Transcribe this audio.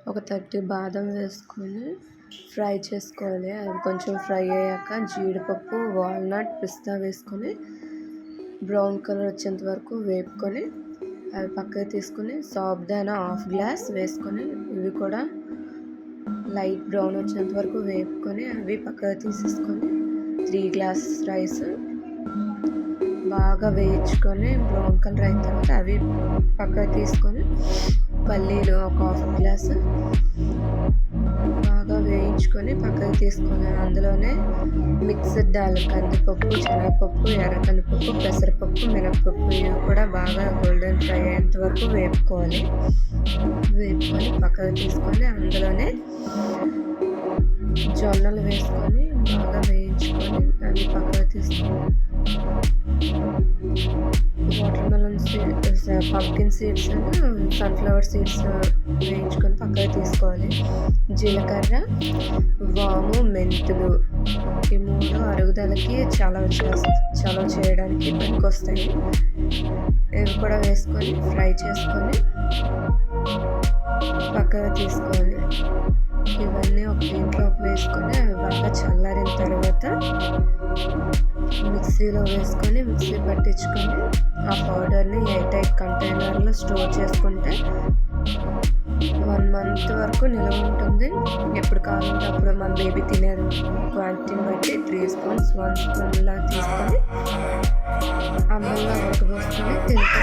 ఒక 30 బాదం వేసుకొని ఫ్రై చేసుకోవాలి. అవి కొంచెం ఫ్రై అయ్యాక జీడిపప్పు, వాల్నట్, పిస్తా వేసుకొని బ్రౌన్ కలర్ వచ్చేంత వరకు వేపుకొని అవి పక్కకు తీసుకొని సాబుదానా 1/2 గ్లాస్ వేసుకొని ఇవి కూడా లైట్ బ్రౌన్ వచ్చేంత వరకు వేపుకొని అవి పక్కకు తీసేసుకొని 3 గ్లాస్ రైస్ బాగా వేయించుకొని బ్రౌన్ కలర్ అయిన తర్వాత అవి పక్కకు తీసుకొని పల్లీలు ఒక 1/2 గ్లాసు బాగా వేయించుకొని పక్కకు తీసుకొని అందులోనే మిక్స్డ్ దాల్ కందిపప్పు, శనగపప్పు, ఎర్ర కందిపప్పు, పెసరపప్పు, మినపప్పు ఇవి కూడా బాగా గోల్డెన్ ఫ్రై అయ్యేంత వరకు వేపుకొని పక్కకు తీసుకొని అందులోనే జొన్నలు వేసుకొని బాగా వేయించుకొని అవి పక్కకు తీసుకొని water melon seeds, pumpkin seeds, sunflower seeds వేయించుకొని పక్కకు తీసుకోవాలి. జీలకర్ర, వాము, మెంతులు ఈ 3 అరుగుదలకి చలవ చేయడానికి పనికొస్తాయి. ఇవి కూడా వేసుకొని ఫ్రై చేసుకొని పక్కకు తీసుకోవాలి. ఇవన్నీ ఒక దీంట్లోకి వేసుకొని అవి బాగా చల్లారిన తర్వాత మిక్సీలో వేసుకొని మిక్సీ పట్టించుకొని ఆ పౌడర్ని ఎయిర్ టైట్ కంటైనర్లో స్టోర్ చేసుకుంటే 1 మంత్ వరకు నిల్వ ఉంటుంది. ఎప్పుడు కావాలంటే అప్పుడు మన బేబీ తినే క్వాంటిటీని బట్టి 3 స్పూన్స్ 1 స్పూన్లా తీసుకొని అన్నంలో ఉడకబోసుకొని తింటాం.